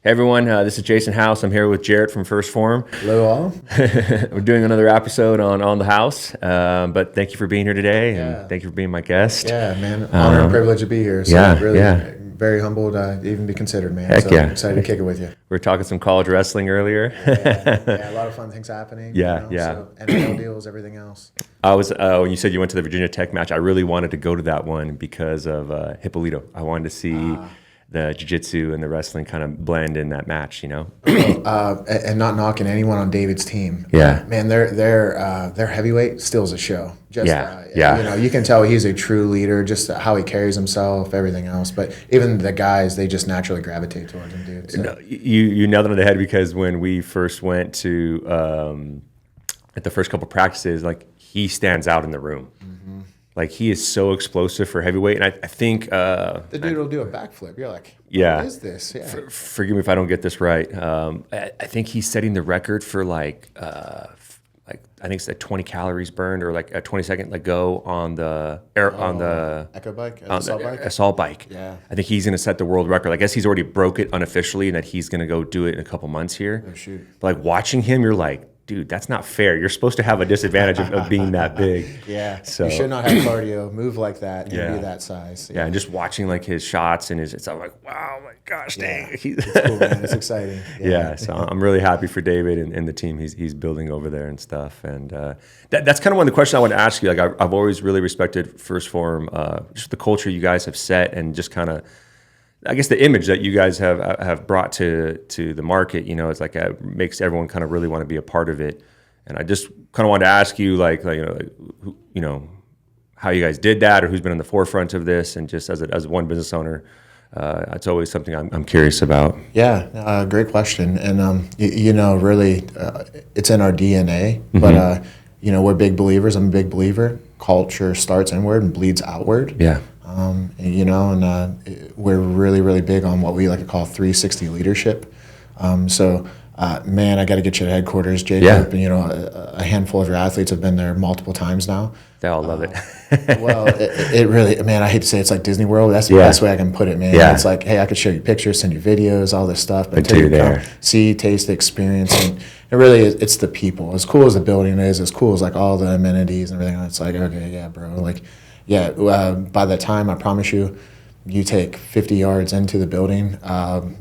Hey everyone, this is Jason House. I'm here with Jarrett from First Form. Hello all. We're doing another episode on the house, but thank you for being here today, and thank you for being my guest. Yeah, man, honor and privilege to be here. So very humbled to even be considered, man. Heck so I'm excited to kick it with you. We were talking some college wrestling earlier. A lot of fun things happening. So NFL deals, everything else. I was when you said you went to the Virginia Tech match, I really wanted to go to that one because of Hippolito. I wanted to see the jiu-jitsu and the wrestling kind of blend in that match, you know. And not knocking anyone on David's team. Man, their heavyweight still is a show. You know, you can tell he's a true leader, just how he carries himself, everything else. But even the guys, they just naturally gravitate towards him, dude. So. No, you nailed it on the head, because when we first went to at the first couple practices, like, he stands out in the room. Like, he is so explosive for heavyweight, and I think the dude will do a backflip. You're like, what is this? Yeah. Forgive me if I don't get this right. I think he's setting the record for like I think it's like 20 calories burned, or like a 20-second like go on the echo bike, assault bike. Yeah, I think he's going to set the world record. I guess he's already broke it unofficially, and that he's going to go do it in a couple months here. Oh shoot! But like, watching him, you're like, dude, that's not fair. You're supposed to have a disadvantage of being that big. So you should not have cardio, move like that, and be that size. And just watching like his shots and it's I'm like, wow, my gosh, dang. It's cool, man. It's exciting. So I'm really happy for David and the team he's building over there and stuff. And that's kind of one of the questions I want to ask you. Like, I've always really respected First Form, just the culture you guys have set, and just kind of, I guess, the image that you guys have brought to the market. You know, it's like makes everyone kind of really want to be a part of it. And I just kind of wanted to ask you, how you guys did that, or who's been on the forefront of this, and just as one business owner, it's always something I'm curious about. Great question. And really, it's in our DNA. But we're big believers. I'm a big believer. Culture starts inward and bleeds outward. We're really, really big on what we like to call 360 leadership. Man, I got to get you to headquarters, Jacob. And, a handful of your athletes have been there multiple times now. They all love it. Well, it really, man, I hate to say it's like Disney World. That's the best way I can put it, man. It's like, hey, I could show you pictures, send you videos, all this stuff. But until you come, see, taste, experience. And it really is, it's the people. As cool as the building is, as cool as like all the amenities and everything, it's like, okay, yeah, bro. Like, by the time, I promise you, you take 50 yards into the building,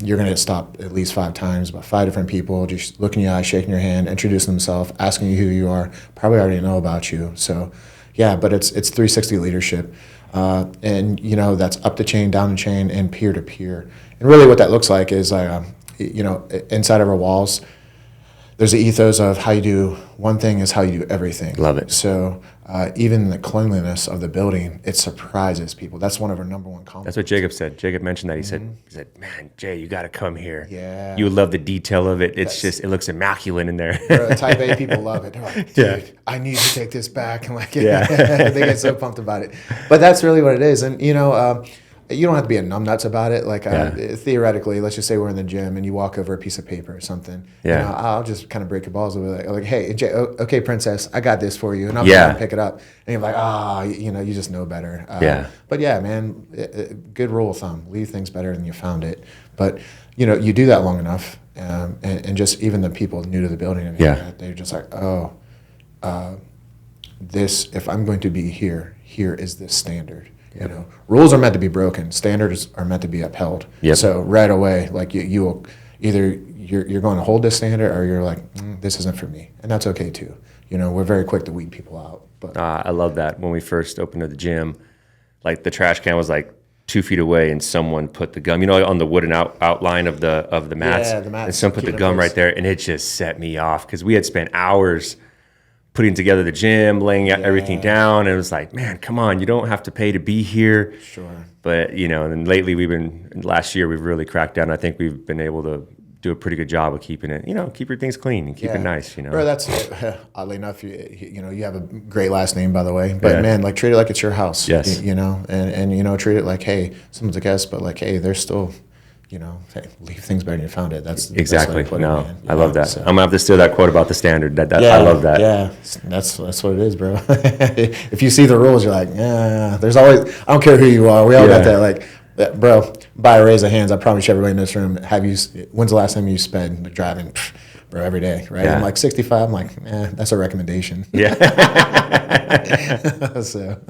you're going to get stopped at least 5 times by 5 different people, just looking in your eyes, shaking your hand, introducing themselves, asking you who you are, probably already know about you. So, but it's 360 leadership. And, that's up the chain, down the chain, and peer-to-peer. And really what that looks like is, inside of our walls, there's the ethos of how you do one thing is how you do everything. Love it. So even the cleanliness of the building, it surprises people. That's one of our number one compliments. That's what Jacob said. Jacob mentioned that. He said, man, Jay, you got to come here. Yeah. You would love the detail of it. It's it looks immaculate in there. Type A people love it. They're like, dude, I need to take this back. And they get so pumped about it. But that's really what it is. And, you don't have to be a numbnuts about it. Like, theoretically, let's just say we're in the gym and you walk over a piece of paper or something. I'll just kind of break your balls over like, hey, Jay, okay, princess, I got this for you. And I'll pick it up. And you're like, you just know better. But man, good rule of thumb, leave things better than you found it. But, you do that long enough. And just even the people new to the building, they're just like, if I'm going to be here is this standard. Rules are meant to be broken. Standards are meant to be upheld. So right away, like you will either you're going to hold this standard, or you're like, this isn't for me, and that's okay too. We're very quick to weed people out. But I love that. When we first opened at the gym, like, the trash can was like 2 feet away, and someone put the gum, on the wooden outline of the mats. The mats. And someone put the gum right there, and it just set me off, because we had spent hours putting together the gym, laying everything down, and it was like, man, come on, you don't have to pay to be here. Sure. But and lately last year we've really cracked down. I think we've been able to do a pretty good job of keeping it, keep your things clean and keep it nice. Bro, that's oddly enough, you have a great last name, by the way. But man, like, treat it like it's your house. Yes. And treat it like, hey, someone's a guest, but like, hey, they're still. Leave things better than you found it. That's exactly. That's no, I love that. So. I'm gonna have to steal that quote about the standard. I love that. Yeah, that's what it is, bro. If you see the rules, you're like, there's always. I don't care who you are. We all got that. Like, Bro, by a raise of hands, I promise you everybody in this room, when's the last time you sped driving? Bro, every day, right? Yeah. I'm like 65, I'm like, that's a recommendation. Yeah. So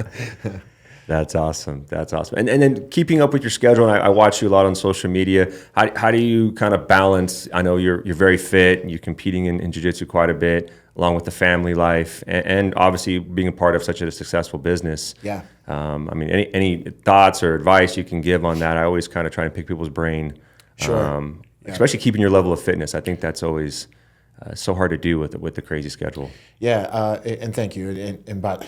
That's awesome. That's awesome. And then keeping up with your schedule, and I watch you a lot on social media. How do you kind of balance? I know you're very fit, and you're competing in jiu-jitsu quite a bit, along with the family life, and obviously being a part of such a successful business. Yeah. I mean, any thoughts or advice you can give on that? I always kind of try to pick people's brain. Sure. Especially keeping your level of fitness. I think that's always so hard to do with the crazy schedule. Yeah, and thank you. But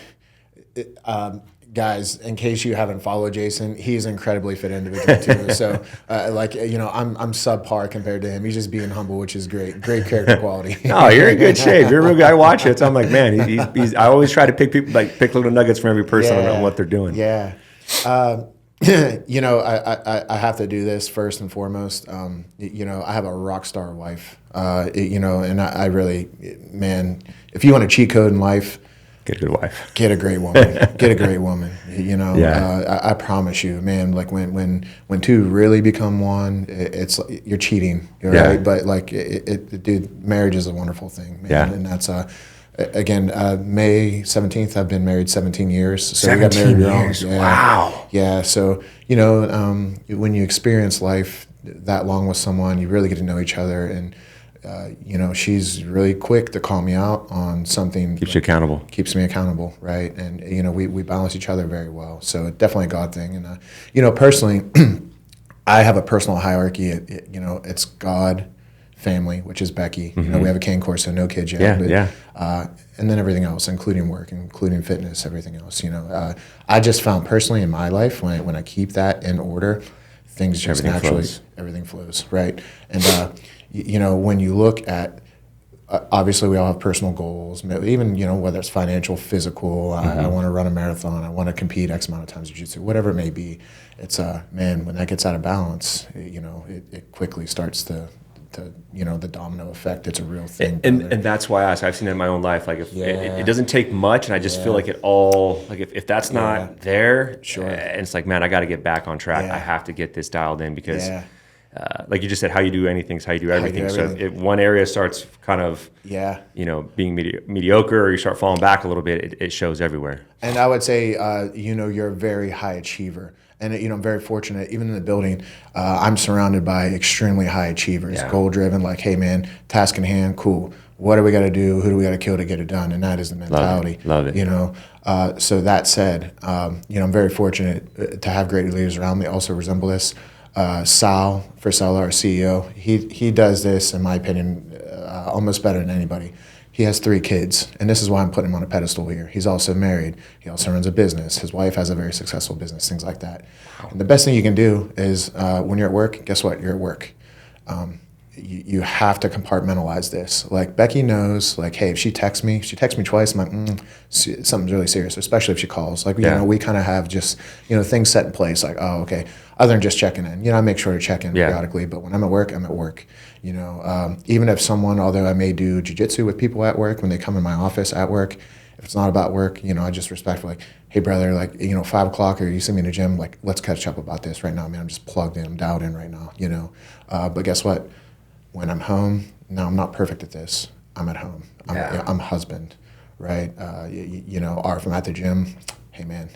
guys, in case you haven't followed Jason, he's an incredibly fit individual too. So, I'm subpar compared to him. He's just being humble, which is great. Great character quality. No, you're in good shape. You're a real guy. I watch it. So I'm like, man, he's. I always try to pick little nuggets from every person on what they're doing. Yeah. I have to do this first and foremost. I have a rock star wife. And I really, man, if you want a cheat code in life, get a good wife. Get a great woman. Get a great woman. I promise you, man. Like when two really become one, it's you're cheating, right? But dude, marriage is a wonderful thing, man. Yeah. And that's again, May 17th, I've been married 17 years. So 17 we got married years. Wow. Yeah. So, when you experience life that long with someone, you really get to know each other. And, she's really quick to call me out on something. Keeps you accountable. Keeps me accountable, right? And, we balance each other very well. So definitely a God thing. And, personally, I have a personal hierarchy. It's God, family, which is Becky. Mm-hmm. We have a cane course, so no kids yet. And then everything else, including work, including fitness, everything else. I just found personally in my life when I keep that in order, things just everything flows, right? And when you look at obviously we all have personal goals, even whether it's financial, physical. I want to run a marathon. I want to compete X amount of times in jiu-jitsu, whatever it may be. It's man, when that gets out of balance, it quickly starts to the domino effect. It's a real thing. And that's why I've seen it in my own life. Like if it doesn't take much, and I just feel like it all, like if that's not there, sure. And it's like, man, I got to get back on track. I have to get this dialed in because like you just said, how you do anything is how you do everything. So if one area starts kind of, being mediocre, or you start falling back a little bit, it shows everywhere. And I would say, you're a very high achiever. And, I'm very fortunate, even in the building, I'm surrounded by extremely high achievers, goal-driven, like, hey, man, task in hand, cool. What do we got to do? Who do we got to kill to get it done? And that is the mentality. Love it. So that said, I'm very fortunate to have great leaders around me also resemble this. Sal, our CEO, he does this, in my opinion, almost better than anybody. He has 3 kids, and this is why I'm putting him on a pedestal here. He's also married. He also runs a business. His wife has a very successful business, things like that. And the best thing you can do is when you're at work, guess what? You're at work. You have to compartmentalize this. Like Becky knows, like, hey, if she texts me twice, I'm like, something's really serious, especially if she calls. Like, we kind of have just, things set in place. Like, oh, okay. Other than just checking in, I make sure to check in periodically. But when I'm at work, I'm at work. Even if someone, although I may do jiu-jitsu with people at work, when they come in my office at work, if it's not about work, I just respectfully, like, hey, brother, like, 5 o'clock, or you see me in the gym, like, let's catch up about this right now, man. I'm just plugged in, I'm dialed in right now, But guess what? When I'm home, now I'm not perfect at this. I'm at home. I'm a husband, right? Or if I'm at the gym, hey, man,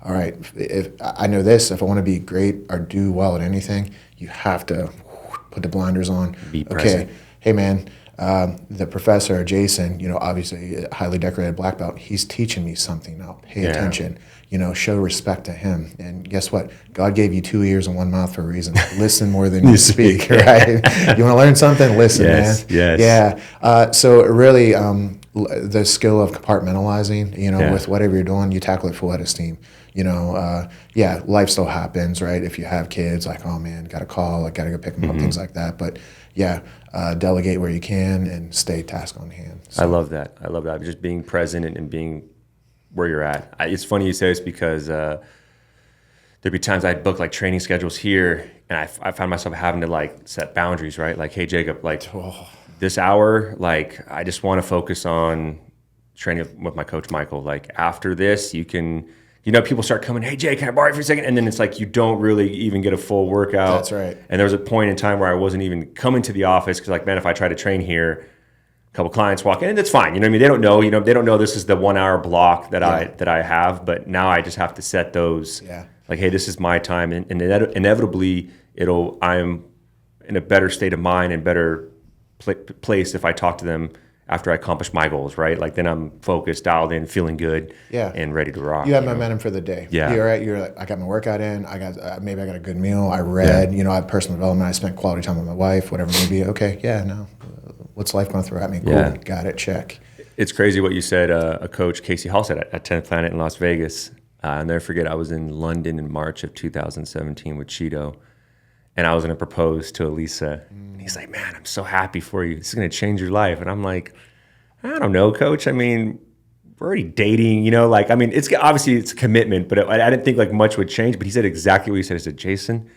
all right, if I know this, if I want to be great or do well at anything, you have to put the blinders on. Be present. Okay, hey, man, the professor, Jason, obviously a highly decorated black belt, he's teaching me something now. Pay attention, show respect to him. And guess what? God gave you 2 ears and 1 mouth for a reason. Listen more than you speak, right? You want to learn something? Listen, man. Yes. Yeah. So really, the skill of compartmentalizing, with whatever you're doing, you tackle it full head of steam. Life still happens, right? If you have kids, like, oh man, got to call, I got to go pick them up, things like that. But delegate where you can and stay task on hand. So. I love that. Just being present and being where you're at. It's funny you say this because there'd be times I'd book like training schedules here, and I found myself having to like set boundaries, right? Like, hey, Jacob, like this hour, like I just want to focus on training with my coach, Michael. Like after this, you can people start coming, hey, Jay, can I borrow you for a second? And then it's like you don't really even get a full workout. That's right. And there was a point in time where I wasn't even coming to the office because, like, man, if I try to train here, a couple clients walk in, and it's fine. You know what I mean? They don't know. They don't know this is the 1 hour block that I have. But now I just have to set those. Yeah. Like, hey, this is my time, and inevitably I'm in a better state of mind and better place if I talk to them after I accomplish my goals, right? Like then I'm focused, dialed in, feeling good, and ready to rock. You have momentum for the day. Yeah. You're like, I got my workout in. Maybe I got a good meal. I read. I have personal development. I spent quality time with my wife. Whatever it may be. Okay, what's life going to throw at me? Cool. Yeah. Got it. Check. It's crazy what you said. A coach, Casey Hall, said at 10th Planet in Las Vegas. I'll never forget. I was in London in March of 2017 with Cheeto, and I was going to propose to Elisa. And he's like, "Man, I'm so happy for you. This is going to change your life." And I'm like, I don't know, coach. I mean, we're already dating, it's obviously it's a commitment, but I didn't think like much would change. But he said exactly what he said. He said, Jason,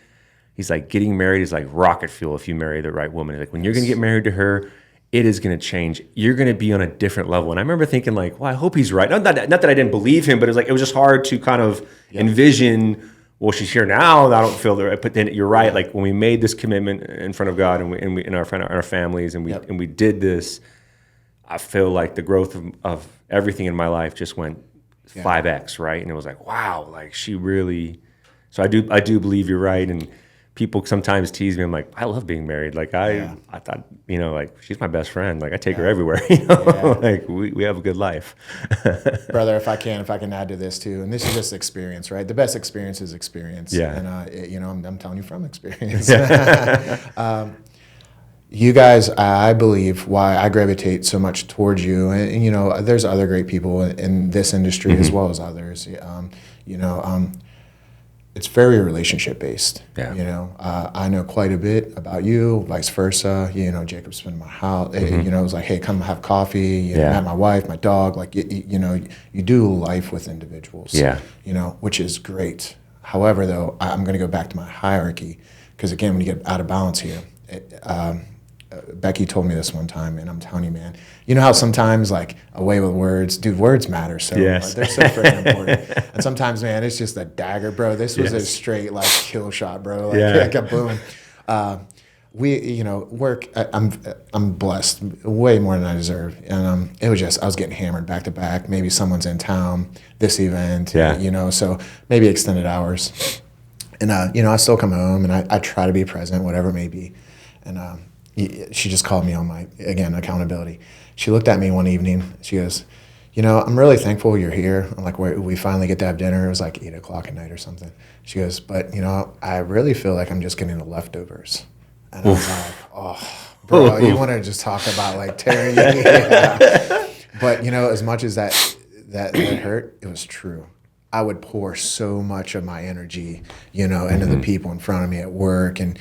he's like, getting married is like rocket fuel if you marry the right woman. Like when you're going to get married to her, it is going to change. You're going to be on a different level. And I remember thinking like, well, I hope he's right. Not that I didn't believe him, but it was just hard to kind of envision, well, she's here now. I don't feel the right. But then you're right. Like when we made this commitment in front of God and we in our families and we did this, I feel like the growth of everything in my life just went 5x, right? And it was like, wow, like she really. So I do believe you're right. And people sometimes tease me. I'm like, I love being married. Like I thought, like she's my best friend. Like I take her everywhere. Like we have a good life. Brother, if I can add to this too, and this is just experience, right? The best experience is experience. Yeah. And I'm telling you from experience. You guys, I believe, why I gravitate so much towards you, and there's other great people in this industry as well as others. It's very relationship based. Yeah. I know quite a bit about you, vice versa. Jacob's been in my house. It was like, hey, come have coffee. Met my wife, my dog. Like, you do life with individuals. Yeah. Which is great. However, though, I'm going to go back to my hierarchy because again, when you get out of balance here. Becky told me this one time, and I'm telling you, man, you know how sometimes like a way with words, dude, words matter so much. They're so freaking important. And sometimes, man, it's just a dagger, bro. This was a straight like kill shot, bro. Like a boom. Work. I'm blessed way more than I deserve, and it was just I was getting hammered back to back. Maybe someone's in town, this event, so maybe extended hours, and I still come home and I try to be present, whatever it may be, and she just called me on my, again, accountability. She looked at me one evening. She goes, I'm really thankful you're here. I'm like, we finally get to have dinner. It was like 8 o'clock at night or something. She goes, but, I really feel like I'm just getting the leftovers. And I was like, oh, bro, you want to just talk about like tearing me? Yeah. But, as much as that hurt, it was true. I would pour so much of my energy, into the people in front of me at work. And,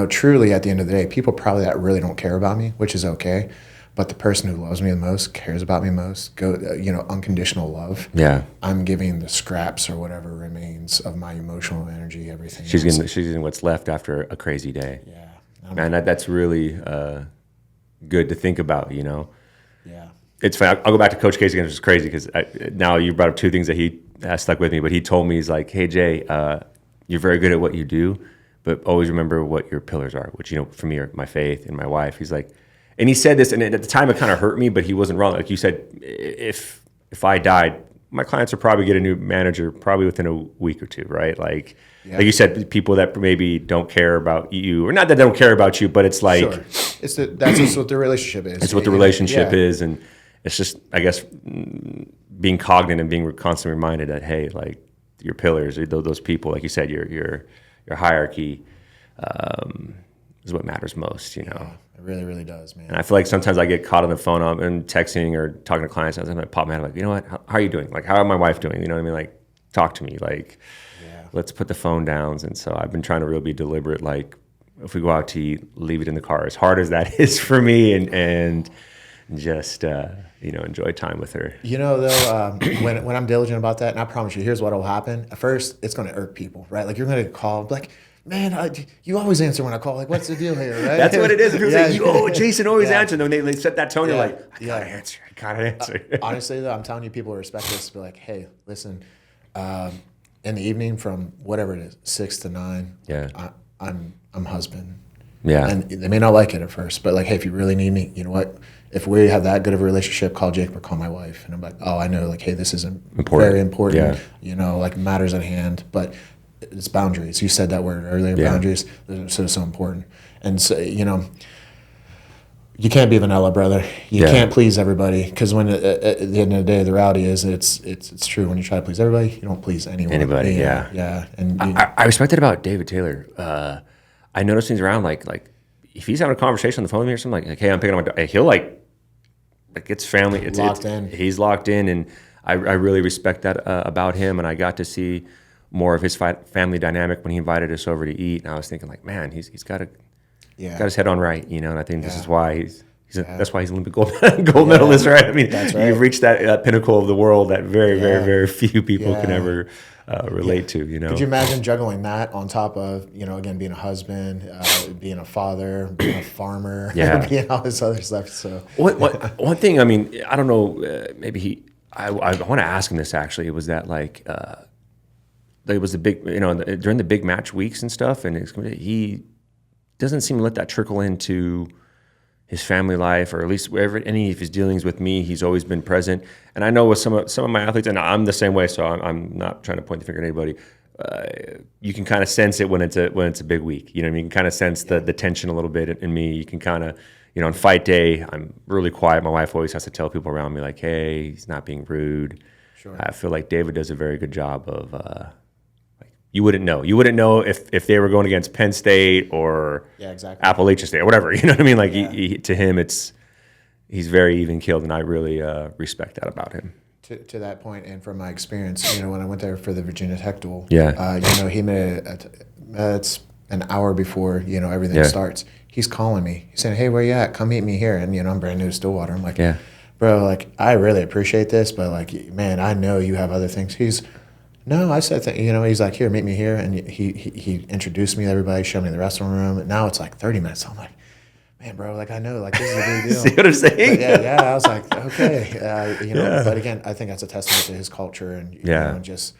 truly at the end of the day, people probably that really don't care about me, which is okay. But the person who loves me the most, cares about me most, unconditional love. Yeah. I'm giving the scraps or whatever remains of my emotional energy, everything. She's getting what's left after a crazy day. Yeah. Man, that's really good to think about, Yeah. It's funny. I'll go back to Coach Casey again, which is crazy because now you brought up two things that he stuck with me. But he told me, he's like, hey, Jay, you're very good at what you do, but always remember what your pillars are, which, for me are my faith and my wife. He's like, and he said this, and at the time it kind of hurt me, but he wasn't wrong. Like you said, if I died, my clients will probably get a new manager probably within a week or two, right? Like you said, people that maybe don't care about you, or not that they don't care about you, but it's like... Sure. That's just what the relationship is. It's what the relationship is, and it's just, I guess, being cognizant and being constantly reminded that, hey, like your pillars, those people, like you said, your hierarchy is what matters most, Yeah, it really, really does, man. And I feel like sometimes I get caught on the phone and texting or talking to clients, and I'm like, pop my head, like, you know what, how are you doing? Like, how are my wife doing? You know what I mean? Like, talk to me. Like, let's put the phone down. And so I've been trying to really be deliberate. Like, if we go out to eat, leave it in the car. As hard as that is for me, and just enjoy time with her. Though, when I'm diligent about that, and I promise you, here's what will happen. At first, it's going to irk people, right? Like you're going to call, like, man, you always answer when I call. Like, what's the deal here, right? That's what it is. People say, Jason always answers. And when they set that tone, you're like, I gotta answer. Honestly, though, I'm telling you, people respect this. Be like, hey, listen, In the evening from whatever it is, 6 to 9, Yeah. I'm husband. Yeah. And they may not like it at first, but like, hey, if you really need me, you know what? If we have that good of a relationship, call Jake or call my wife. And I'm like, oh, I know, like, hey, this is very important, you know, like matters at hand, but it's boundaries. You said that word earlier, boundaries. Those are so important. And so, you know, you can't be vanilla, brother. You can't please everybody, because when at the end of the day, the reality is it's true. When you try to please everybody, you don't please anyone. Anybody, yeah. And I respect it about David Taylor. I notice he's around, like if he's having a conversation on the phone with me or something, like hey, I'm picking up my dog, he'll like it's family. It's locked in. He's locked in, and I really respect that about him. And I got to see more of his family dynamic when he invited us over to eat. And I was thinking, like, man, he's got his head on right, you know. And I think this is why that's why he's Olympic gold medalist, right? I mean, you've reached that pinnacle of the world that very, very, very few people can ever relate to, you know. Could you imagine juggling that on top of, you know, again, being a husband, being a father, being a farmer, being all this other stuff? So one thing, I mean, I don't know, maybe I want to ask him this actually. It was that like it was the big, you know, during the big match weeks and stuff, and he doesn't seem to let that trickle into his family life, or at least wherever any of his dealings with me, he's always been present. And I know with some of my athletes, and I'm the same way, so I'm not trying to point the finger at anybody. You can kind of sense it when it's a big week. You know what I mean? You can kind of sense the tension a little bit in me. You can kind of, you know, on fight day, I'm really quiet. My wife always has to tell people around me, like, hey, he's not being rude. Sure. I feel like David does a very good job of you wouldn't know. You wouldn't know if they were going against Penn State or Appalachian State or whatever. You know what I mean? Like to him, he's very even keeled, and I really respect that about him. To that point, and from my experience, you know, when I went there for the Virginia Tech duel, you know, he made it's an hour before, you know, everything starts. He's calling me. He's saying, "Hey, where you at? Come meet me here." And you know, I'm brand new to Stillwater. I'm like, bro, like I really appreciate this, but like, man, I know you have other things. No, I said, you know, he's like, here, meet me here. And he introduced me to everybody, showed me the restaurant room. And now it's like 30 minutes. I'm like, man, bro, like, I know, like, this is a big deal. See what I'm saying? Yeah. I was like, okay. You know, but again, I think that's a testament to his culture and, you know, and just,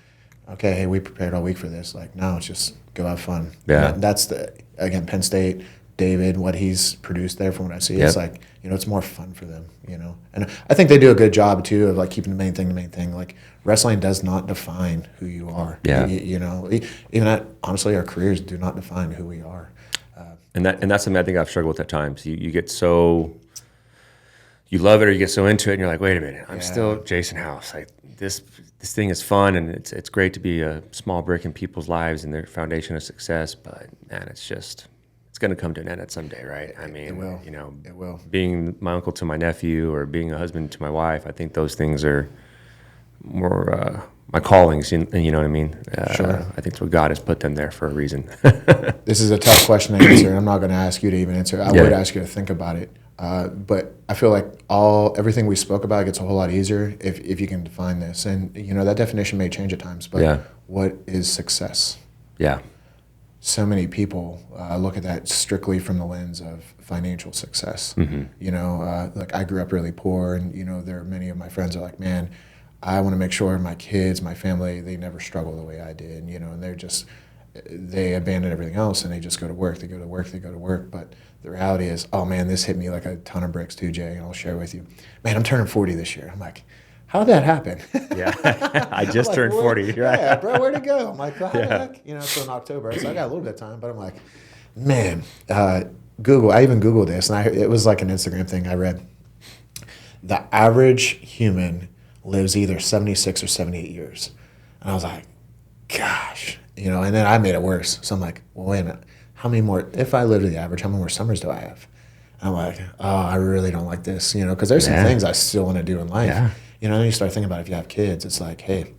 okay, hey, we prepared all week for this. Like, now it's just go have fun. Yeah. And that's again, Penn State, David, what he's produced there from what I see, it's like, you know, it's more fun for them, you know. And I think they do a good job, too, of, like, keeping the main thing. Like, wrestling does not define who you are. Yeah. You know, even that, honestly, our careers do not define who we are. And that's something I think I've struggled with at times. You get so, you love it or you get so into it, and you're like, wait a minute, I'm still Jason House. Like, this thing is fun, and it's great to be a small brick in people's lives and their foundation of success, but, man, it's going to come to an end at some day, right? I mean, you know, it will. Being my uncle to my nephew or being a husband to my wife, I think those things are more my callings, you know what I mean? Sure. I think it's what God has put them there for a reason. This is a tough question to answer, and I'm not going to ask you to even answer. I would ask you to think about it. But I feel like everything we spoke about gets a whole lot easier if you can define this. And, you know, that definition may change at times, but what is success? Yeah. So many people look at that strictly from the lens of financial success. Mm-hmm. You know, like I grew up really poor, and, you know, there are many of my friends that are like, man, I want to make sure my kids, my family, they never struggle the way I did, you know, and they abandon everything else and they just go to work. They go to work. But the reality is, oh, man, this hit me like a ton of bricks too, Jay, and I'll share with you. Man, I'm turning 40 this year. I'm like, how'd that happen? Yeah, I just turned 40. Right? Yeah, bro, where'd it go? I'm like, how the heck? You know, it's in October, so I got a little bit of time, but I'm like, man, Google. I even Googled this, and it was like an Instagram thing I read. The average human lives either 76 or 78 years. And I was like, gosh, you know, and then I made it worse. So I'm like, well, wait a minute, how many more, if I live to the average, how many more summers do I have? And I'm like, oh, I really don't like this, you know, because there's some things I still want to do in life. Yeah. You know, then you start thinking about if you have kids, it's like, hey,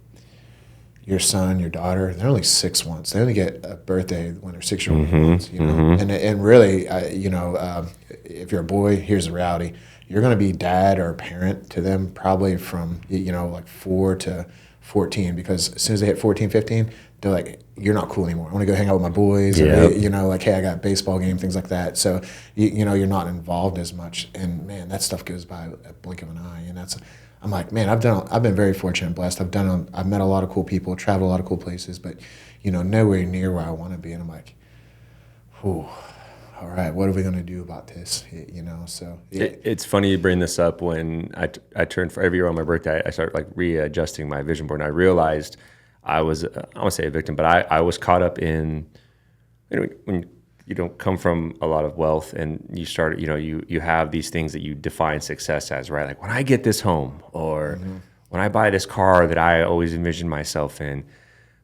your son, your daughter, they're only 6 once. They only get a birthday when they're 6-year-old once, you know. And really, you know, if you're a boy, here's the reality. You're going to be dad or parent to them probably from, you know, like 4 to 14, because as soon as they hit 14, 15, they're like, you're not cool anymore. I want to go hang out with my boys. Or, you know, like, hey, I got a baseball game, things like that. So, you know, you're not involved as much. And, man, that stuff goes by a blink of an eye. And I'm like, man, I've been very fortunate and blessed. I've met a lot of cool people, traveled a lot of cool places, but, nowhere near where I want to be. And I'm like, whew, all right, what are we going to do about this? So. Yeah. It's funny you bring this up. When I turned for every year on my birthday, I started like readjusting my vision board, and I realized I was, I don't want to say a victim, but I was caught up in, when you don't come from a lot of wealth and you start, you have these things that you define success as, right? Like when I get this home, or when I buy this car that I always envisioned myself in.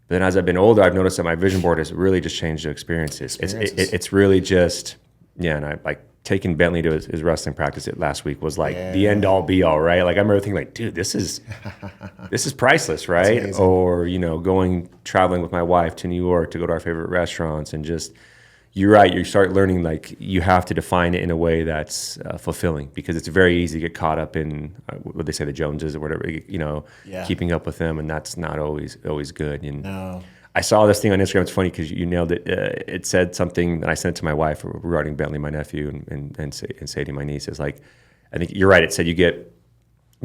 But then as I've been older, I've noticed that my vision board has really just changed to experiences. It's really just, and I like taking Bentley to his wrestling practice last week was like the end all be all, right? Like I remember thinking like, dude, this is priceless, right? Or, going traveling with my wife to New York to go to our favorite restaurants, and just, you're right. You start learning like you have to define it in a way that's fulfilling, because it's very easy to get caught up in what they say, the Joneses or whatever, keeping up with them, and that's not always good. And No. I saw this thing on Instagram. It's funny because you nailed it. It said something, and I sent it to my wife regarding Bentley, my nephew, and Sadie, my niece. Is like, I think you're right. It said you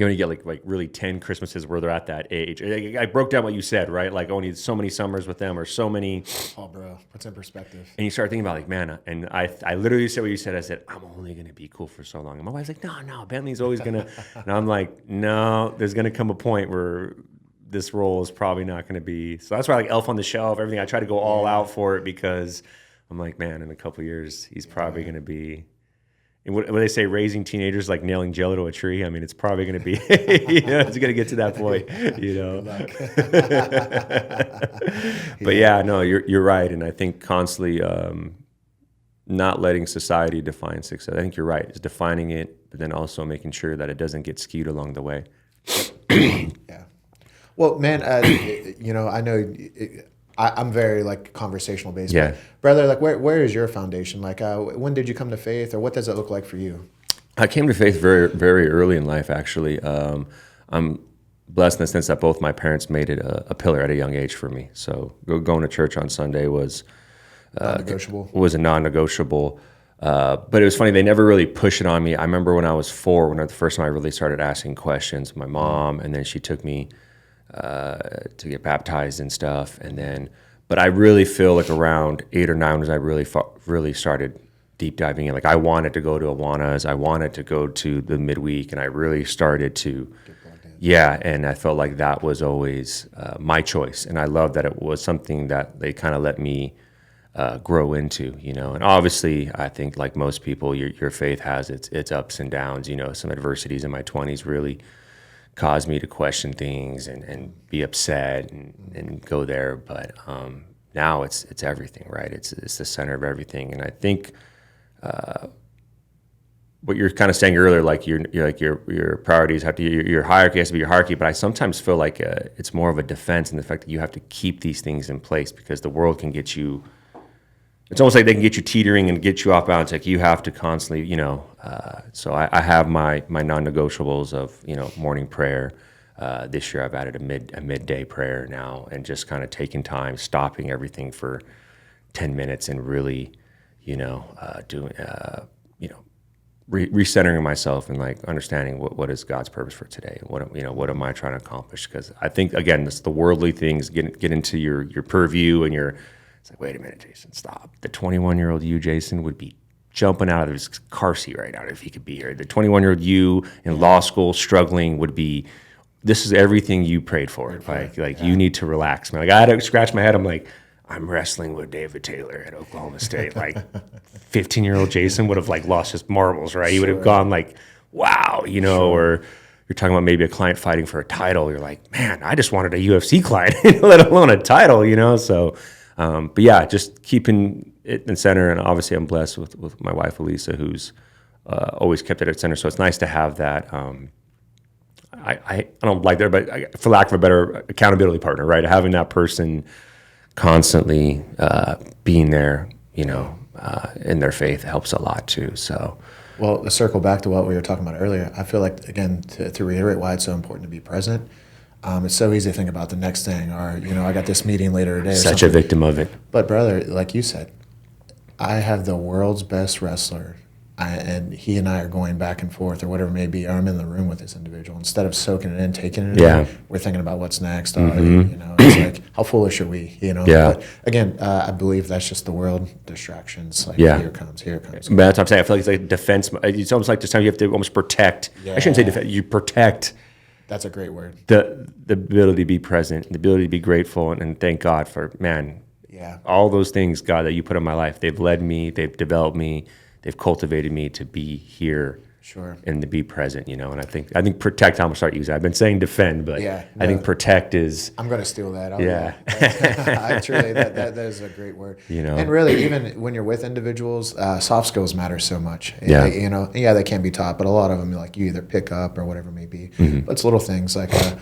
only get like really 10 Christmases where they're at that age. I broke down what you said, right? Like only so many summers with them, or so many. Oh, bro, puts in perspective. And you start thinking about like, man, and I literally said what you said. I said, I'm only going to be cool for so long. And my wife's like, no, Bentley's always going to. And I'm like, no, there's going to come a point where this role is probably not going to be. So that's why like Elf on the Shelf, everything, I try to go all out for it, because I'm like, man, in a couple of years, he's probably going to be. And what they say, raising teenagers like nailing jello to a tree. I mean, it's probably going to be, it's going to get to that point, But yeah, no, you're right. And I think constantly not letting society define success. I think you're right. It's defining it, but then also making sure that it doesn't get skewed along the way. Yeah. Well, man, I know I'm very like conversational based. Yeah. But brother, like where is your foundation? Like when did you come to faith, or what does it look like for you? I came to faith very, very early in life, actually. I'm blessed in the sense that both my parents made it a pillar at a young age for me. So going to church on Sunday was Non-negotiable. Was a non-negotiable. But it was funny, they never really pushed it on me. I remember when I was 4, the first time I really started asking questions, my mom, and then she took me to get baptized and stuff. But I really feel like around 8 or 9 was I really started deep diving in. Like I wanted to go to Awanas, I wanted to go to the midweek, and I really started to, and I felt like that was always my choice. And I love that it was something that they kind of let me grow into, And obviously, I think like most people, your faith has its ups and downs. Some adversities in my 20s really caused me to question things and be upset and go there. But now it's everything, right? It's the center of everything. And I think what you're kind of saying earlier, like your priorities have to, your hierarchy has to be your hierarchy. But I sometimes feel like it's more of a defense in the fact that you have to keep these things in place, because the world can get you. It's almost like they can get you teetering and get you off balance. Like you have to constantly, so I have my non-negotiables of, morning prayer. This year I've added a midday prayer now, and just kind of taking time, stopping everything for 10 minutes and really, doing, recentering myself and like understanding what is God's purpose for today, and what am I trying to accomplish? Because I think again, it's the worldly things get into your purview, and it's like, wait a minute, Jason, stop. The 21-year-old you, Jason, would be jumping out of his car seat right now if he could be here. The 21-year-old you in law school struggling would be, this is everything you prayed for. You need to relax, man. Like I had to scratch my head. I'm like, I'm wrestling with David Taylor at Oklahoma State. Like 15-year-old Jason would have like lost his marbles, right? He would have gone like, wow, or you're talking about maybe a client fighting for a title. You're like, man, I just wanted a UFC client, let alone a title, So, but yeah, just keeping it in center. And obviously I'm blessed with my wife, Elisa, who's always kept it at center. So it's nice to have that. I don't like that, but for lack of a better accountability partner, right? Having that person constantly being there, in their faith helps a lot too. So, well, to circle back to what we were talking about earlier, I feel like, again, to reiterate why it's so important to be present. It's so easy to think about the next thing, or, I got this meeting later today. Such a victim of it. But brother, like you said, I have the world's best wrestler and he and I are going back and forth or whatever it may be, or I'm in the room with this individual, instead of soaking it in, taking it in, we're thinking about what's next. It's like, how foolish are we? But again, I believe that's just the world, distractions. Like, here it comes. But that's what I'm saying. I feel like it's like defense. It's almost like this time you have to almost protect. I shouldn't say defense. You protect. That's a great word. The ability to be present, the ability to be grateful, and thank God for, man, all those things, God, that you put in my life. They've led me, they've developed me, they've cultivated me to be here. And to be present, and I think protect, I'm gonna start using. I've been saying defend, but I think protect is. I'm gonna steal that. I truly, that is a great word. And really, even when you're with individuals, soft skills matter so much. They can be taught, but a lot of them, like, you either pick up or whatever it may be. But it's little things like, a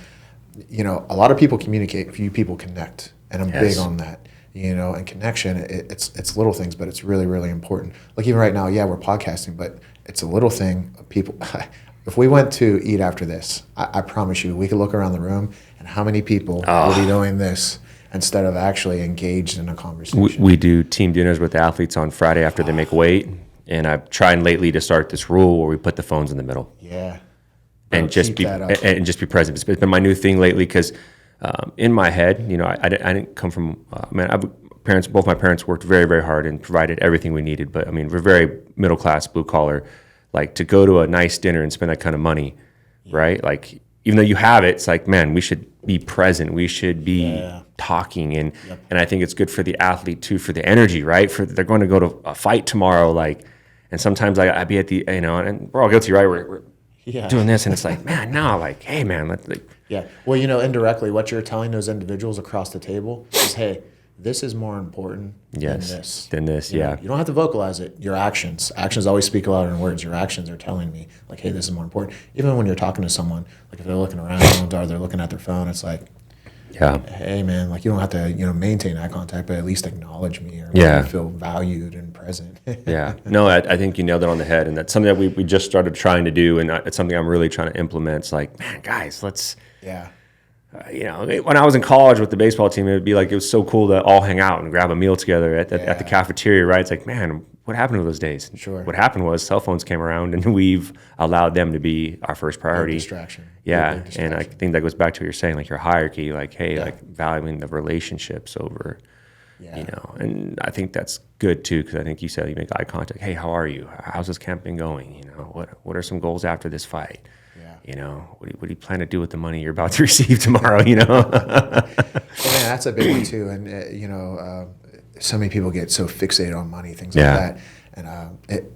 lot of people communicate, few people connect, and I'm big on that. And connection, it's little things, but it's really, really important. Like, even right now, we're podcasting, but it's a little thing. People, if we went to eat after this, I promise you, we could look around the room and how many people will be doing this instead of actually engaged in a conversation. We do team dinners with athletes on Friday after they make weight, and I've tried lately to start this rule where we put the phones in the middle. And just be present. It's been my new thing lately because in my head, I didn't come from both my parents worked very, very hard and provided everything we needed. But we're very middle class, blue collar. Like, to go to a nice dinner and spend that kind of money, right? Like, even though you have it, it's like, man, we should be present. We should be talking, and I think it's good for the athlete too, for the energy, right? They're going to go to a fight tomorrow, like, and sometimes I'd be at the, and we're all guilty, right? We're doing this, and it's like, man, no, like, hey, man, Well, indirectly, what you're telling those individuals across the table is, hey, this is more important than this. You don't have to vocalize it. Your actions always speak louder than words. Your actions are telling me, like, hey, this is more important. Even when you're talking to someone, like, if they're looking around or they're looking at their phone, it's like, hey, man, like, you don't have to, maintain eye contact, but at least acknowledge me or make me feel valued and present. No, I think you nailed it on the head, and that's something that we just started trying to do, and it's something I'm really trying to implement. It's like, man, guys, let's. When I was in college with the baseball team, it was so cool to all hang out and grab a meal together at the cafeteria, right? It's like, man, what happened to those days? What happened was cell phones came around, and we've allowed them to be our first priority. Big distraction. And I think that goes back to what you're saying, like your hierarchy, like, hey, like valuing the relationships over, and I think that's good too, because I think you said you make eye contact. Hey, how are you? How's this camp been going? What are some goals after this fight? What do you plan to do with the money you're about to receive tomorrow? Well, man, that's a big one too. And so many people get so fixated on money, things like that. And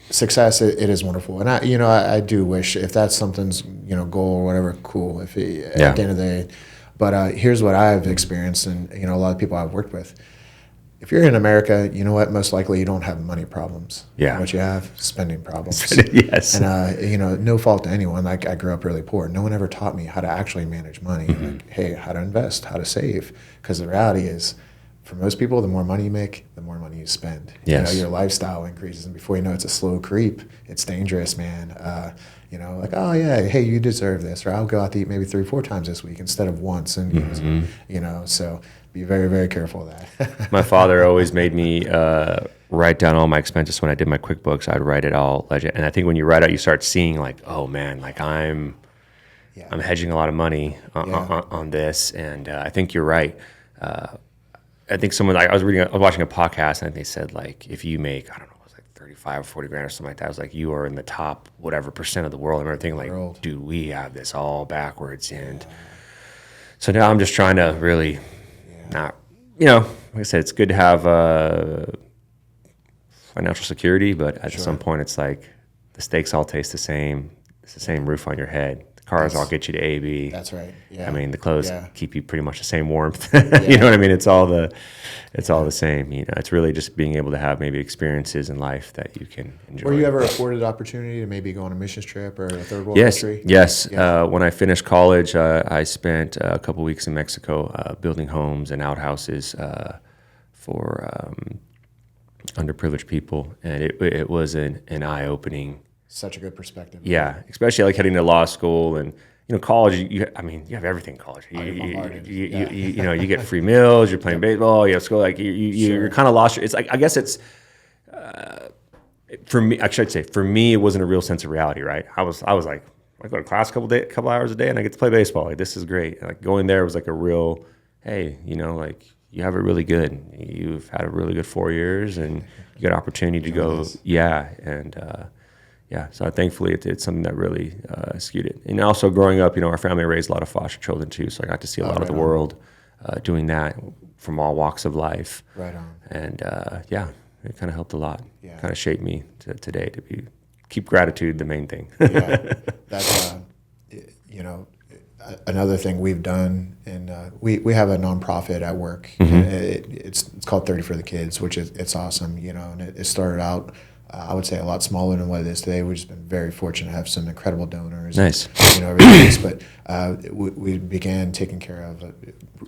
success, it is wonderful. And I do wish, if that's something's goal or whatever, cool. If at the end of the day, but here's what I've experienced, and a lot of people I've worked with. If you're in America, you know what? Most likely you don't have money problems. What you have, spending problems. And no fault to anyone. Like, I grew up really poor. No one ever taught me how to actually manage money. Like, hey, how to invest, how to save. Because the reality is, for most people, the more money you make, the more money you spend. Your lifestyle increases, and before you know, it's a slow creep. It's dangerous, man. Like, oh yeah, hey, you deserve this, or I'll go out to eat maybe 3-4 times this week instead of once, and so be very, very careful of that. My father always made me write down all my expenses. When I did my QuickBooks, I'd write it all, and I think when you write out, you start seeing, like, oh man, like I'm hedging a lot of money on this, and I think you're right. I think I was watching a podcast, and they said, like, if you make, I don't know, 35 or 40 grand or something like that. I was like, you are in the top whatever percent of the world. And everything, like, dude, we have this all backwards. And so now I'm just trying to really not, like I said, it's good to have financial security, but at some point it's like the steaks all taste the same. It's the same roof on your head. The cars all get you to A, B. That's right. I mean, the clothes keep you pretty much the same warmth. You know what I mean? It's all the same. It's really just being able to have maybe experiences in life that you can enjoy. Were you ever afforded the opportunity to maybe go on a missions trip or a third world country? Yes. When I finished college, I spent a couple weeks in Mexico building homes and outhouses for underprivileged people, and it was an eye-opening. Such a good perspective. Yeah, especially like heading to law school and college. You have everything in college. You get free meals. You're playing baseball. You have school. Like you're kind of lost. It's like, I guess it's for me, actually, I'd say for me, it wasn't a real sense of reality, right? I was like, I go to class a couple hours a day, and I get to play baseball. Like, this is great. Like, going there was like a real, hey, like, you have it really good. You've had a really good 4 years, and you got an opportunity to go, So thankfully, it's something that really skewed it. And also growing up, our family raised a lot of foster children too, so I got to see a lot of the world doing that from all walks of life. Right on. And it kind of helped a lot. Yeah. Kind of shaped me to today to keep gratitude the main thing. Yeah, that's another thing we've done, and we have a nonprofit at work. It's called 30 for the Kids, which it's awesome. And it started out, I would say, a lot smaller than what it is today. We've just been very fortunate to have some incredible donors. Nice. And, everything else. But we began taking care of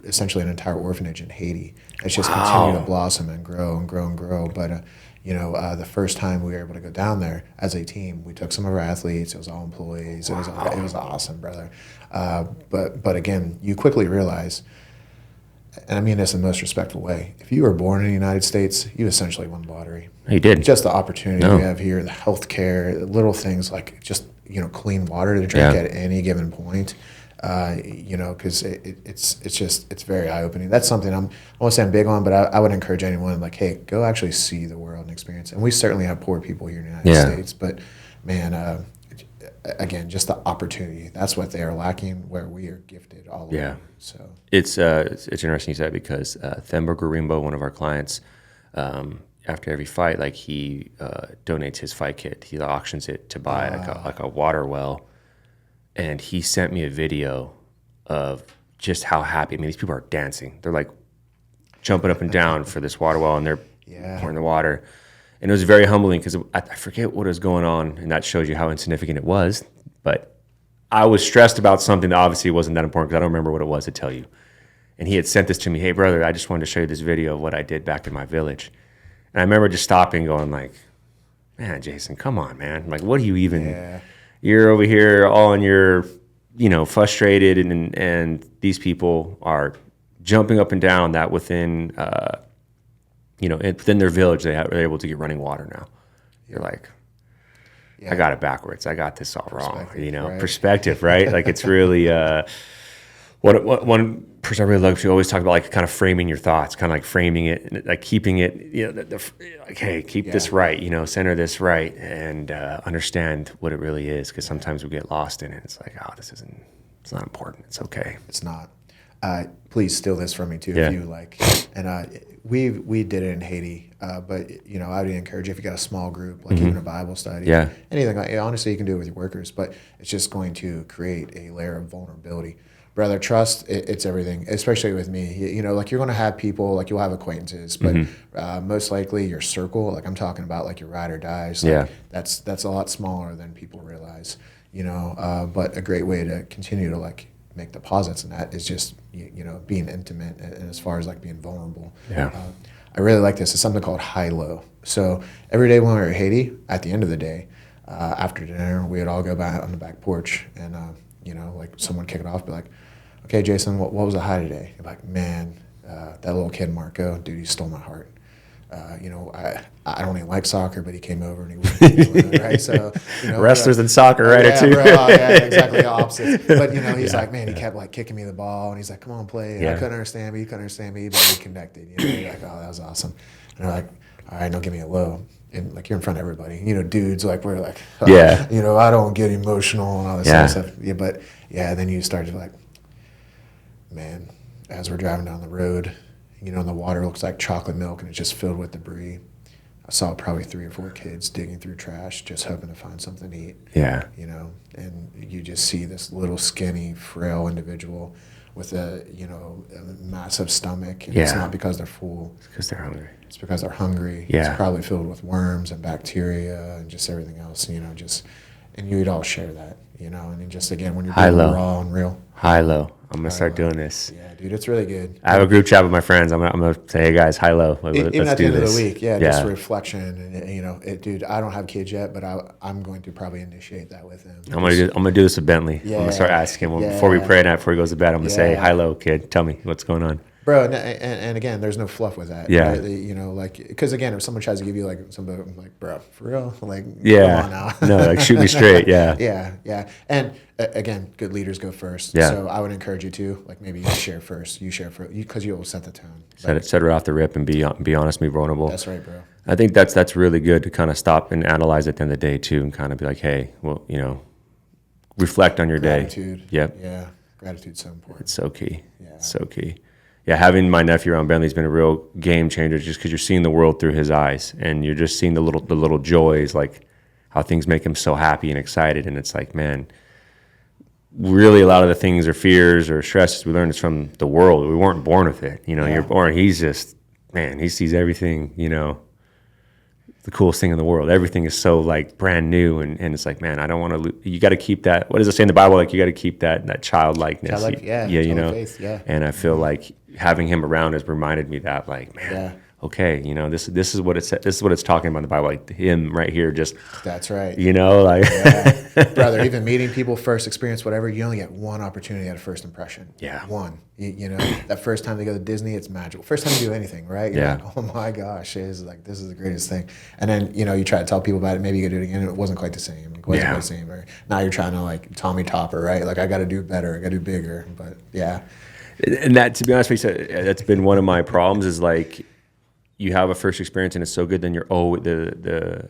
essentially an entire orphanage in Haiti. It's just continued to blossom and grow and grow and grow. But the first time we were able to go down there as a team, we took some of our athletes. It was all employees. It was awesome, brother. But again, you quickly realize, and I mean this in the most respectful way, if you were born in the United States, you essentially won the lottery. You did. Just the opportunity you have here, the health care, little things like just clean water to drink at any given point. Because it's very eye opening. That's something I won't say I'm big on, but I would encourage anyone, like, hey, go actually see the world and experience. And we certainly have poor people here in the United States, but man, again, just the opportunity. That's what they are lacking, where we are gifted all over. So it's interesting you said, because Themba Garimbo, one of our clients, after every fight, like, he donates his fight kit. He auctions it to buy like a water well. And he sent me a video of just how happy. I mean, these people are dancing. They're like jumping up and down for this water well, and they're pouring the water. And it was very humbling, because I forget what was going on, and that shows you how insignificant it was. But I was stressed about something that obviously wasn't that important, because I don't remember what it was to tell you. And he had sent this to me, hey, brother, I just wanted to show you this video of what I did back in my village. And I remember just stopping, going like, man, Jason, come on, man. Like, what do you even... Yeah. You're over here all in your, frustrated, and these people are jumping up and down that within, within their village, they're able to get running water now. You're like, I got it backwards. I got this all wrong. Right? Perspective, right? Like, it's really, one person I really love to always talk about, like, kind of framing your thoughts, kind of like framing it, like keeping it, like, hey, keep this right, center this right, and understand what it really is, because sometimes we get lost in it. It's like, oh, it's not important. It's okay. It's not. Please steal this from me too, if you like. And we did it in Haiti, but I would encourage you, if you got a small group, like even a Bible study, anything. Honestly, you can do it with your workers, but it's just going to create a layer of vulnerability. Brother, trust, it's everything, especially with me. Like, you're going to have people, like, you'll have acquaintances, but most likely your circle, like, I'm talking about, like, your ride or dies. Like, that's a lot smaller than people realize, but a great way to continue to, like, make deposits in that is just, being intimate, and as far as, like, being vulnerable. I really like this. It's something called high-low. So every day when we were in Haiti, at the end of the day, after dinner, we would all go back on the back porch, and, like, someone kick it off, be like, okay, Jason, what was the high today? You're like, man, that little kid Marco, dude, he stole my heart. I don't even like soccer, but he came over and he was right. So wrestlers and soccer, right? Exactly the opposite. But he's like, man, he kept like kicking me the ball, and he's like, come on, play. And I couldn't understand me, he couldn't understand me, but we connected. You're like, oh, that was awesome. And they're like, all right, now give me a low. And like, you're in front of everybody. Dudes, like, we're like, I don't get emotional and all this other stuff. Yeah, but then you start to like, man, as we're driving down the road, the water looks like chocolate milk, and it's just filled with debris. I saw probably 3 or 4 kids digging through trash, just hoping to find something to eat. And you just see this little skinny, frail individual with a massive stomach. And it's not because they're full. It's because they're hungry. It's because they're hungry. It's probably filled with worms and bacteria and just everything else. And you'd all share that. And just again, when you're being raw and real. High-low. I'm gonna start doing this. Yeah, dude, it's really good. I have a group chat with my friends. I'm gonna say, hey guys, high-low. Even at the end of the week, just reflection. And dude, I don't have kids yet, but I'm going to probably initiate that with them. I'm gonna do this with Bentley. I'm gonna start asking him before we pray at night, before he goes to bed. I'm gonna say, high-low, kid, tell me what's going on. Bro, and again, there's no fluff with that. Yeah. Right? You know, like, because again, if someone tries to give you like something, I'm like, bro, for real? Like, Yeah. come on now. No, like shoot me straight. Yeah. Yeah. And again, good leaders go first. Yeah. So I would encourage you to, like, maybe you share first. You share first, because you'll set the tone. Set her off the rip and be honest, be vulnerable. That's right, bro. I think that's really good to kind of stop and analyze at the end of the day too, and kind of be like, hey, well, you know, reflect on your Gratitude. day. Yep. Yeah. Gratitude's so important. It's so key. Yeah. It's so key. Yeah, having my nephew around Bentley's been a real game changer, just because you're seeing the world through his eyes, and you're just seeing the little joys, like how things make him so happy and excited. And it's like, man, really a lot of the things or fears or stresses we learned is from the world. We weren't born with it. You know, you're born. He's just, man, he sees everything. You know, the coolest thing in the world. Everything is so like brand new, and it's like, man, I don't want to. You got to keep that. What does it say in the Bible? Like, you got to keep that childlikeness. You know. Faith, yeah. And I feel like having him around has reminded me that, like, man, okay, you know, this is what it's talking about in the Bible. Like him right here, just that's right. You know, like brother, even meeting people, first experience, whatever, you only get one opportunity at a first impression. Yeah. One. You know, that first time they go to Disney, it's magical. First time you do anything, right? You're like, oh my gosh, this is the greatest thing. And then, you know, you try to tell people about it, maybe you could do it again, and it wasn't quite the same. It wasn't quite the same. Or now you're trying to like Tommy Topper, right? Like, I got to do better, I got to do bigger. But yeah. And that, to be honest with you, that's been one of my problems, is like, you have a first experience and it's so good, then you're the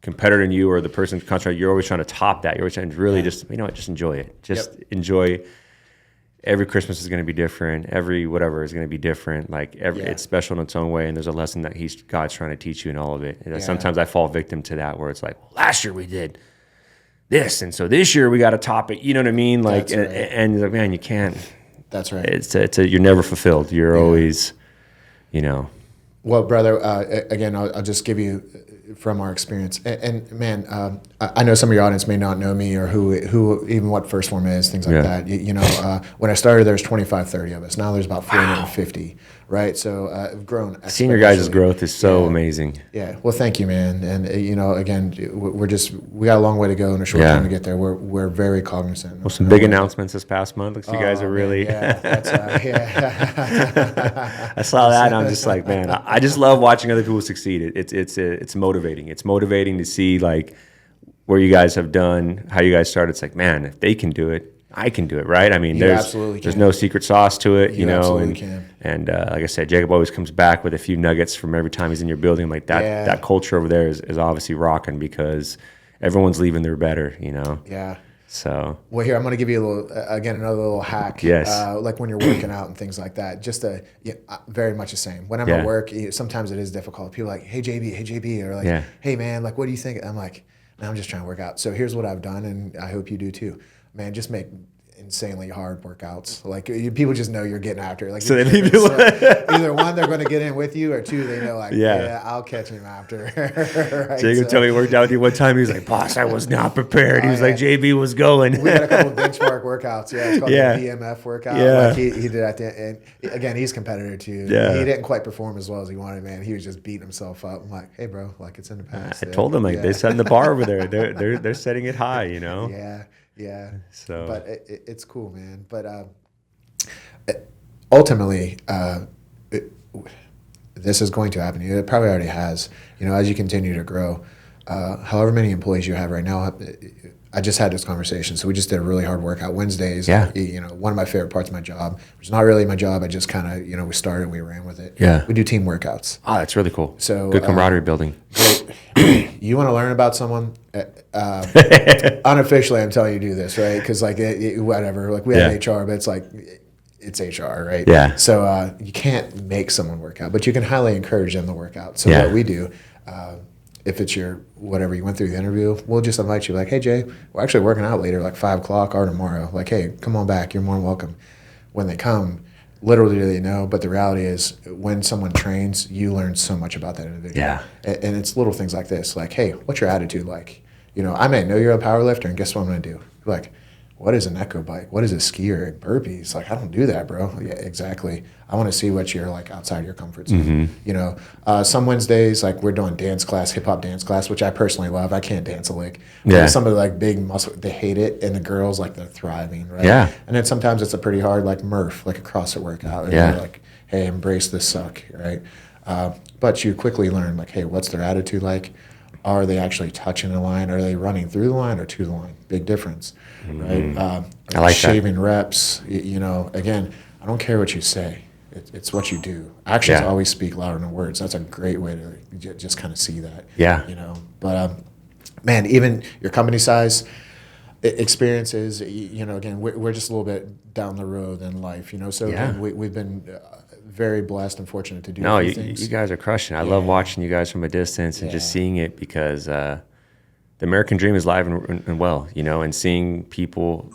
competitor in you or the person concentrating, you're always trying to top that. You're always trying to really just, you know what, just enjoy it. Just enjoy. Every Christmas is going to be different. Every whatever is going to be different. Like it's special in its own way, and there's a lesson that God's trying to teach you in all of it. And sometimes I fall victim to that, where it's like, well, last year we did this, and so this year we got to top it. You know what I mean? Like, and you're like, man, you can't. That's right. You're never fulfilled. You're always, you know. Well, brother, again, I'll just give you from our experience. And man, I know some of your audience may not know me or who even what First Form is, things like that. You know, when I started, there's 25, 30 of us. Now there's about 450, right? So I've grown. Seeing your guys' growth is so amazing. Yeah. Well, thank you, man. And you know, again, we got a long way to go in a short time to get there. We're very cognizant. Well, some big announcements this past month. Looks like you guys are really. Man, that's, I saw that, and I'm just like, man, I just love watching other people succeed. It's motivating. It's motivating to see like where you guys have done, how you guys started. It's like, man, if they can do it, I can do it, right? I mean, there's no secret sauce to it, you know. And like I said, Jacob always comes back with a few nuggets from every time he's in your building. Like that culture over there is obviously rocking, because everyone's leaving there better, you know. Yeah. So. Well, here I'm going to give you another little hack. Yes. Like when you're working out and things like that. Just very much the same. When I'm at work, sometimes it is difficult. People are like, hey JB, or like, hey man, like, what do you think? I'm like, no, I'm just trying to work out. So here's what I've done, and I hope you do too. Man, just make insanely hard workworkouts. Like, people just know you're getting after it. Like, so they leave you either one, they're going to get in with you, or two, they know, like, I'll catch him after. Right? Jacob told me he worked out with you one time. He was like, boss, I was not prepared. He was like, JB was going. We had a couple of benchmark workouts. Yeah, it's called the BMF workout. Yeah. Like he did at the end. And again, he's a competitor too. Yeah. He didn't quite perform as well as he wanted, man. He was just beating himself up. I'm like, hey bro, like, it's in the past. I told him, like, they're setting the bar over there. They're setting it high, you know? Yeah. So, but it's cool, man. But ultimately, this is going to happen. It probably already has. You know, as you continue to grow, however many employees you have right now. I just had this conversation. So we just did a really hard workout Wednesdays. Yeah. You know, one of my favorite parts of my job, which is not really my job. I just kind of, you know, we started and we ran with it. Yeah. We do team workouts. Oh, that's really cool. So good camaraderie building. You want to learn about someone? Unofficially, I'm telling you to do this, right? Because like whatever, like we have HR, but it's like it's HR, right? Yeah. So you can't make someone work out, but you can highly encourage them to work out. So what we do, if it's your whatever you went through the interview, we'll just invite you. Like, hey Jay, we're actually working out later, like 5 o'clock or tomorrow. Like, hey, come on back. You're more than welcome. When they come, literally they know, but the reality is when someone trains, you learn so much about that individual. Yeah. And it's little things like this, like, hey, what's your attitude like? You know, I may know you're a power lifter, and guess what I'm going to do? Like, what is an echo bike? What is a skier? Burpees? Like, I don't do that, bro. Yeah, exactly. I want to see what you're like outside your comfort zone. You know, some Wednesdays, like we're doing dance class, hip hop dance class, which I personally love. I can't dance a lick. But some of the like big muscle, they hate it, and the girls like they're thriving, right? Yeah. And then sometimes it's a pretty hard like Murph, like a CrossFit workout. And they're like, hey, embrace the suck, right? But you quickly learn like, hey, what's their attitude like? Are they actually touching the line? Are they running through the line or to the line? Big difference, right? I like shaving reps. You know, again, I don't care what you say. It's what you do. Actions always speak louder than words. That's a great way to just kind of see that. Yeah. You know, but man, even your company size, experiences. You know, again, we're just a little bit down the road in life. You know, so again, we've been very blessed and fortunate to do things. You guys are crushing. I love watching you guys from a distance and just seeing it, because the American dream is alive and well, you know, and seeing people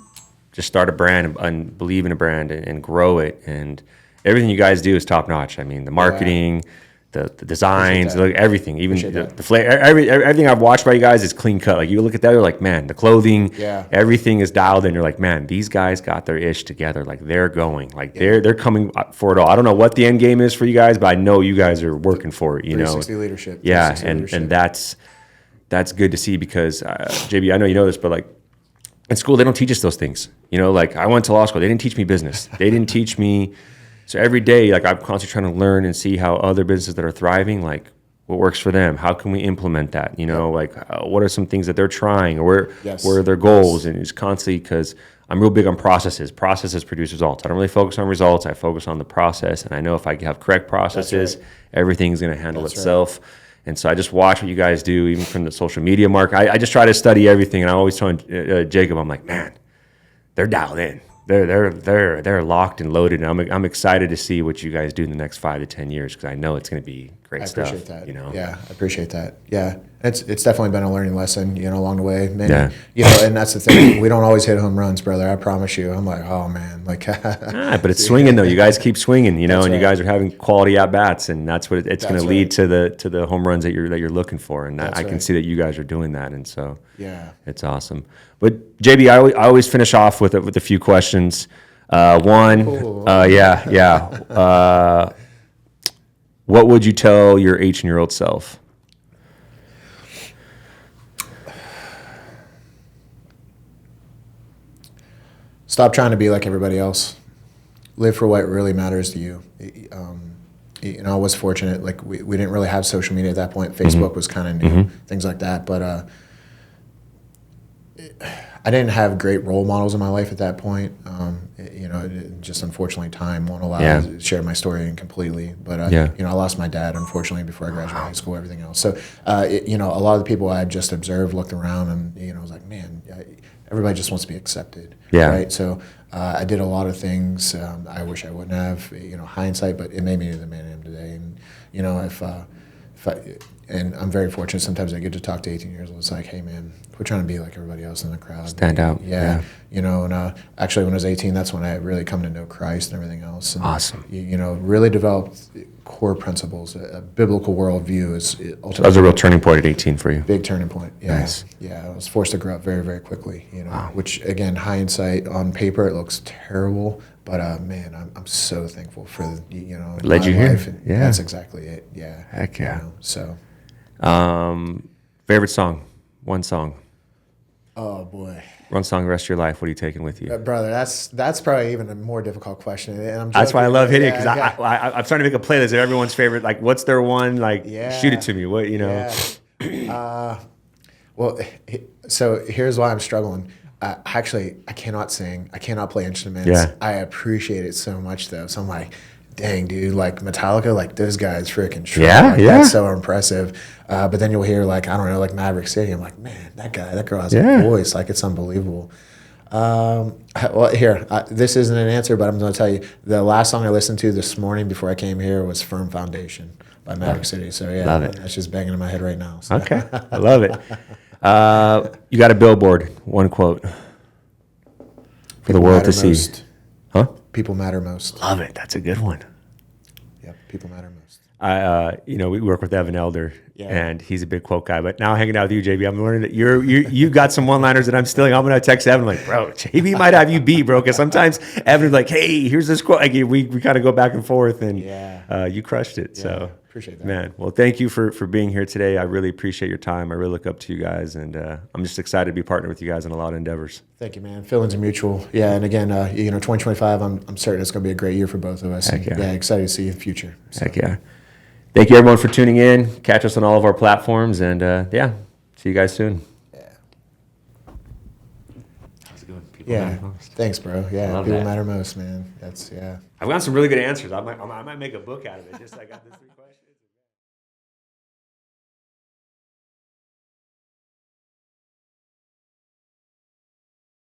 just start a brand and believe in a brand and grow it, and everything you guys do is top notch. I mean, the marketing, the designs, everything, even the flavor, everything I've watched by you guys is clean cut. Like you look at that, you're like, man, the clothing, everything is dialed in. You're like, man, these guys got their ish together. Like they're going, like they're coming for it all. I don't know what the end game is for you guys, but I know you guys are working for it. You know, 360 leadership. Yeah, and that's good to see, because JB, I know you know this, but like in school they don't teach us those things. You know, like I went to law school, they didn't teach me business. They didn't teach me. So every day, like I'm constantly trying to learn and see how other businesses that are thriving, like what works for them. How can we implement that? You know, like what are some things that they're trying, or where are their goals? And it's constantly, because I'm real big on processes. Processes produce results. I don't really focus on results. I focus on the process. And I know if I have correct processes, everything's going to handle itself. And so I just watch what you guys do, even from the social media mark. I just try to study everything. And I always tell Jacob, I'm like, man, they're dialed in. They're locked and loaded, and I'm excited to see what you guys do in the next 5 to 10 years, because I know it's going to be great stuff. I appreciate that. You know, I appreciate that. Yeah, it's definitely been a learning lesson, you know, along the way. Many, you know, and that's the thing. We don't always hit home runs, brother. I promise you. I'm like, oh man, like. But it's swinging though. You guys keep swinging, you know, and you guys are having quality at bats, and that's what it's going to lead to the home runs that you're looking for, and I can see that you guys are doing that, and so it's awesome. But JB, I always finish off with a few questions. What would you tell your 18-year-old self? Stop trying to be like everybody else. Live for what really matters to you. You know, I was fortunate. Like we didn't really have social media at that point. Facebook was kind of new, things like that. But I didn't have great role models in my life at that point. You know, just unfortunately time won't allow me to share my story completely. But, you know, I lost my dad, unfortunately, before I graduated high school, everything else. So, you know, a lot of the people I had just observed, looked around, and, you know, I was like, man, everybody just wants to be accepted. Right? So I did a lot of things I wish I wouldn't have, you know, hindsight, but it made me the man I am today. And, you know, and I'm very fortunate. Sometimes I get to talk to 18-year-olds. It's like, hey, man, we're trying to be like everybody else in the crowd. Stand out. Yeah. You know, and actually when I was 18, that's when I really come to know Christ and everything else. And, awesome. You know, really developed core principles. A biblical worldview is ultimately. So that was a real turning point at 18 for you. Big turning point. Yeah. Nice. Yeah. I was forced to grow up very, very quickly, you know, which, again, hindsight on paper, it looks terrible. But, man, I'm so thankful for, you know, led you here. And that's exactly it. Yeah. Heck yeah. You know, so. Favorite song? One song. Oh boy. One song the rest of your life. What are you taking with you? Brother, that's probably even a more difficult question. And that's why I love hitting it, because I'm starting to make a playlist of everyone's favorite. Like, what's their one? Like, shoot it to me. What, you know? Well, so here's why I'm struggling. Actually, I cannot sing. I cannot play instruments. Yeah. I appreciate it so much, though. So I'm like, dang, dude, like Metallica, like those guys freaking strong. Like, that's so impressive. But then you'll hear, like, I don't know, like Maverick City. I'm like, man, that girl has a voice. Like, it's unbelievable. Well, here, this isn't an answer, but I'm going to tell you, the last song I listened to this morning before I came here was Firm Foundation by Maverick City. So, yeah, love it. That's just banging in my head right now. So. Okay, I love it. You got a billboard, one quote for the world to see. Most. Huh? People matter most. Love it. That's a good one. Yep. People matter most. We work with Evan Elder, and he's a big quote guy. But now hanging out with you, JB, I'm learning that you got some one-liners that I'm stealing. I'm gonna text Evan like, bro, JB might have you beat, bro. Because sometimes Evan's like, hey, here's this quote. Like, we kind of go back and forth, and you crushed it. Yeah, so appreciate that, man. Well, thank you for being here today. I really appreciate your time. I really look up to you guys, and I'm just excited to be partnered with you guys in a lot of endeavors. Thank you, man. Feelings are mutual. Yeah, and again, 2025, I'm certain it's gonna be a great year for both of us. Heck yeah. Excited to see the future. So. Heck yeah. Thank you, everyone, for tuning in. Catch us on all of our platforms, and see you guys soon. How's it going? People matter most. Thanks, bro. Yeah, people matter most, man. I've gotten some really good answers. I might make a book out of it. Just I got this 3 questions.